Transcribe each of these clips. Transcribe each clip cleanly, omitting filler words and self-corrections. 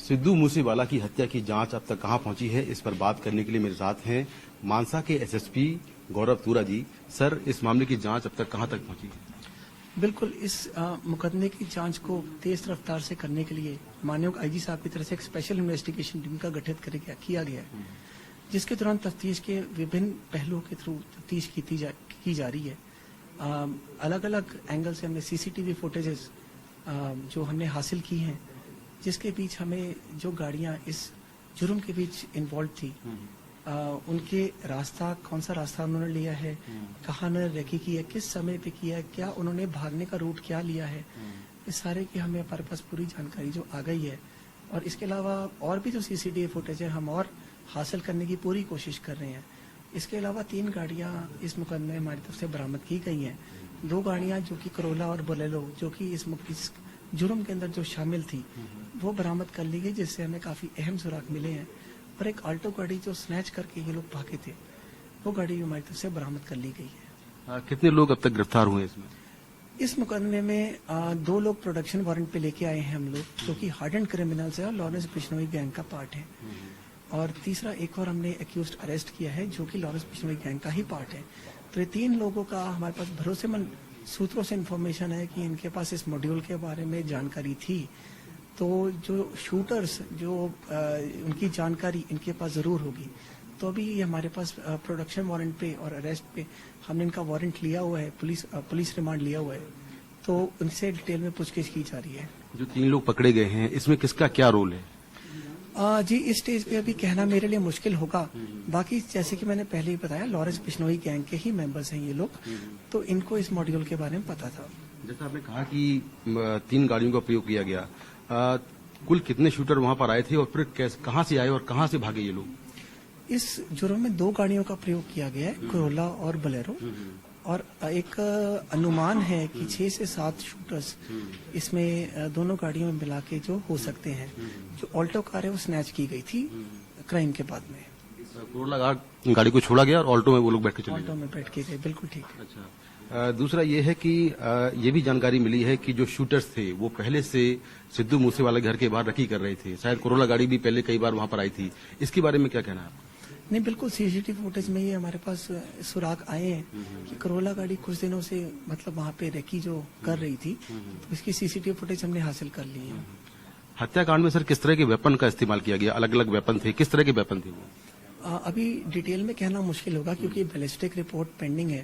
सिद्धू मूसेवाला की हत्या की जांच अब तक कहां पहुंची है, इस पर बात करने के लिए मेरे साथ हैं मानसा के एसएसपी गौरव तुरा जी। सर, इस मामले की जांच अब तक कहां तक पहुंची है? बिल्कुल, इस मुकदमे की जांच को तेज रफ्तार से करने के लिए माननीय आईजी साहब की तरफ से एक स्पेशल इन्वेस्टिगेशन टीम का गठित किया गया है, जिसके दौरान तफ्तीश के विभिन्न पहलुओं के थ्रू तफ्तीश की जा रही है। अलग अलग एंगल से हमने सीसीटीवी फुटेजेस जो हमने हासिल की हैं, जिसके बीच हमें जो गाड़ियां इस जुर्म के बीच इन्वॉल्व थी, उनके रास्ता, कौन सा रास्ता उन्होंने लिया है, कहाँ उन्होंने रेकी की है, किस समय पे किया है, क्या उन्होंने भागने का रूट क्या लिया है, इस सारे की हमें हमारे पास पूरी जानकारी जो आ गई है। और इसके अलावा और भी जो सीसीटीवी फुटेज है हम और हासिल करने की पूरी कोशिश कर रहे हैं। इसके अलावा 3 गाड़ियां इस मुकदमे में हमारी तरफ से बरामद की गई हैं। 2 गाड़ियां जो कि करोला और बोलेरो, जो कि इस जुर्म के अंदर जो शामिल थी, वो बरामद कर ली गई, जिससे हमें काफी अहम सुराग मिले हैं। और एक आल्टो गाड़ी जो स्नैच करके ये लोग भागे थे, वो गाड़ी भी हमारी तरफ से बरामद कर ली गई है। कितने लोग अब तक गिरफ्तार हुए इसमें? इस मुकदमे में 2 लोग प्रोडक्शन वारंट पे लेके आए हैं हम लोग, जो कि हार्डन क्रिमिनल्स है और लॉरेंस बिश्नोई गैंग का पार्ट है। और तीसरा एक और हमने एक्यूज्ड अरेस्ट किया है, जो कि लॉरेंस बिश्नोई गैंग का ही पार्ट है। तो ये 3 लोगों का हमारे पास भरोसेमंद सूत्रों से इन्फॉर्मेशन है कि इनके पास इस मॉड्यूल के बारे में जानकारी थी। तो जो शूटर्स, जो उनकी जानकारी इनके पास जरूर होगी। तो अभी ये हमारे पास प्रोडक्शन वारंट पे और अरेस्ट पे हमने इनका वारंट लिया हुआ है, पुलिस रिमांड लिया हुआ है। तो उनसे डिटेल में पूछताछ की जा रही है। जो 3 लोग पकड़े गए हैं, इसमें किसका क्या रोल है? जी, इस स्टेज पे अभी कहना मेरे लिए मुश्किल होगा। बाकी जैसे कि मैंने पहले ही बताया, लॉरेंस बिश्नोई गैंग के ही मेंबर्स हैं ये लोग, तो इनको इस मॉड्यूल के बारे में पता था। जैसा आपने कहा कि 3 गाड़ियों का प्रयोग किया गया, कुल कितने शूटर वहां पर आए थे और फिर कहां से आए और कहां से भागे ये लोग? इस जुर्म में 2 गाड़ियों का प्रयोग किया गया है, करोला और बोलेरो। और एक अनुमान है कि 6 से 7 शूटर्स इसमें दोनों गाड़ियों में मिला के जो हो सकते हैं। जो ऑल्टो कार है वो स्नैच की गई थी क्राइम के बाद में। करोला गाड़ी को छोड़ा गया और ऑल्टो में वो लोग बैठ के चले गए? ऑल्टो में बैठ के गए, बिल्कुल ठीक। अच्छा, दूसरा ये है कि ये भी जानकारी मिली है कि जो शूटर्स थे वो पहले से सिद्धू मूसेवाला घर के बाहर रखी कर रहे थे। शायद करोला गाड़ी भी पहले कई बार वहां पर आई थी। इसके बारे में क्या कहना है आपका? नहीं, बिल्कुल सीसीटीवी फुटेज में ये हमारे पास सुराग आए हैं कि करोला गाड़ी कुछ दिनों से मतलब वहाँ पे रेकी जो कर रही थी, तो इसकी सीसीटीवी फुटेज हमने हासिल कर ली है। हत्याकांड में सर किस तरह के वेपन का इस्तेमाल किया गया? अलग अलग वेपन थे, किस तरह के वेपन थे वो? अभी डिटेल में कहना मुश्किल होगा क्योंकि बैलिस्टिक रिपोर्ट पेंडिंग है,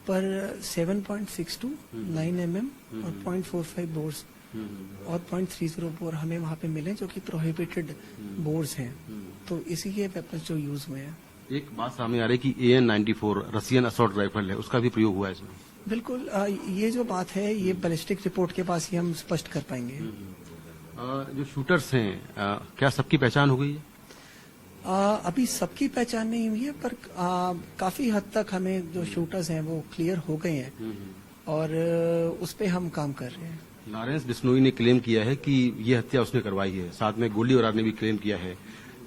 पर 7.62, 9 mm और 0.45 बोर्स और 0.30 बोर हमें वहाँ पे मिले, जो कि प्रोहिबिटेड बोर्स हैं। तो इसी के वेपन्स जो यूज हुए हैं। एक बात सामने आ रही है कि AN-94 रसियन असॉल्ट राइफल है, उसका भी प्रयोग हुआ है इसमें। बिल्कुल, ये जो बात है ये बैलिस्टिक रिपोर्ट के पास ही हम स्पष्ट कर पाएंगे। जो शूटर्स हैं, क्या सबकी पहचान हो गई है? अभी सबकी पहचान नहीं हुई है, पर काफी हद तक हमें जो शूटर्स हैं वो क्लियर हो गए हैं और उस पे हम काम कर रहे हैं। लॉरेंस बिश्नोई ने क्लेम किया है कि ये हत्या उसने करवाई है, साथ में गोली वरार ने भी क्लेम किया है।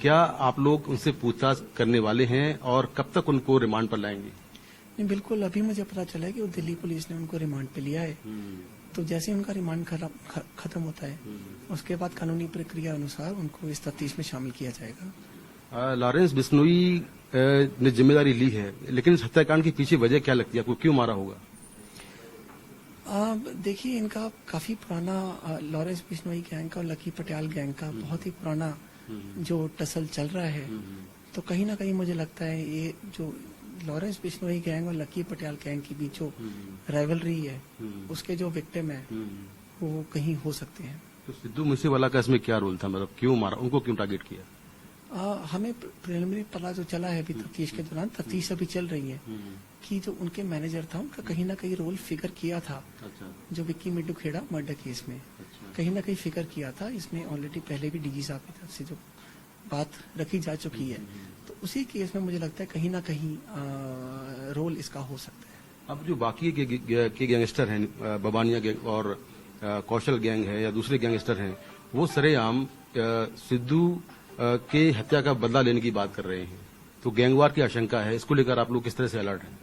क्या आप लोग उनसे पूछताछ करने वाले हैं और कब तक उनको रिमांड पर लाएंगे? नहीं, बिल्कुल, अभी मुझे पता चला है कि वो दिल्ली पुलिस ने उनको रिमांड पे लिया है। तो जैसे ही उनका रिमांड खत्म होता है, उसके बाद कानूनी प्रक्रिया अनुसार उनको इस तफ्तीश में शामिल किया जाएगा। लॉरेंस बिश्नोई ने जिम्मेदारी ली है, लेकिन इस हत्याकांड के पीछे वजह क्या लगती है आपको? क्यों मारा होगा? देखिए, इनका काफी पुराना लॉरेंस बिश्नोई गैंग का और लकी पटियाल गैंग का बहुत ही पुराना जो टसल चल रहा है। तो कहीं ना कहीं मुझे लगता है ये जो लॉरेंस बिश्नोई गैंग और लकी पटियाल गैंग के बीच जो राइवलरी है, उसके जो विक्टिम है वो कहीं हो सकते हैं। तो सिद्धू मूसेवाला का इसमें क्या रोल था? मतलब क्यों मारा, उनको क्यों टारगेट किया? हमें प्रिलिमिनरी पता जो चला है अभी तफ्तीश के दौरान, तफ्तीश अभी चल रही है, कि जो उनके मैनेजर था उनका कहीं ना कहीं रोल फिगर किया था। अच्छा। जो विक्की मिड्डू खेड़ा मर्डर केस में कहीं ना कहीं फिगर किया था। इसमें ऑलरेडी पहले भी डीजी साहब की तरफ से जो बात रखी जा चुकी है, तो उसी केस में मुझे लगता है कहीं ना कहीं रोल इसका हो सकता है। अब जो बाकी के गैंगस्टर हैं, बबानिया गैंग और कौशल गैंग है या दूसरे गैंगस्टर हैं, वो सरेआम सिद्धू के हत्या का बदला लेने की बात कर रहे हैं। तो गैंगवार की आशंका है, इसको लेकर आप लोग किस तरह से अलर्ट हैं?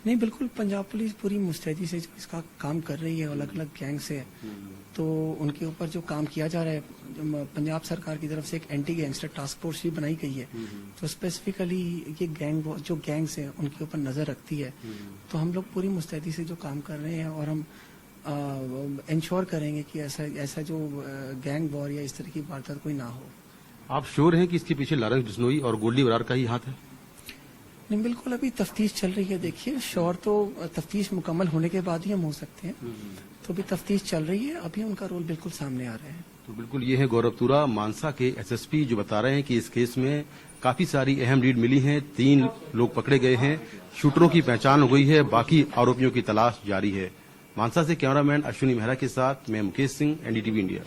नहीं, बिल्कुल पंजाब पुलिस पूरी मुस्तैदी से जो इसका काम कर रही है, अलग अलग गैंग से, तो उनके ऊपर जो काम किया जा रहा है, पंजाब सरकार की तरफ से एक एंटी गैंगस्टर टास्क फोर्स भी बनाई गई है, तो स्पेसिफिकली ये जो गैंग्स हैं उनके ऊपर नजर रखती है। तो हम लोग पूरी मुस्तैदी से जो काम कर रहे हैं और हम इंश्योर करेंगे कि ऐसा जो गैंग वॉर या इस तरह की वारदात कोई ना हो। आप श्योर हैं कि इसके पीछे लारेंस बिश्नोई और गोल्डी बरार का ही हाथ है? नहीं, बिल्कुल अभी तफ्तीश चल रही है। देखिए, श्योर तो तफ्तीश मुकम्मल होने के बाद ही हम हो सकते हैं, तो अभी तफ्तीश चल रही है, अभी उनका रोल बिल्कुल सामने आ रहा है। तो बिल्कुल ये है गौरव तुरा, मानसा के एसएसपी, जो बता रहे हैं कि इस केस में काफी सारी अहम लीड मिली है, 3 लोग पकड़े गए हैं, शूटरों की पहचान हो गई है, बाकी आरोपियों की तलाश जारी है। मानसा से कैमरामैन अश्विनी मेहरा के साथ मैं मुकेश सिंह, एनडीटीवी इंडिया।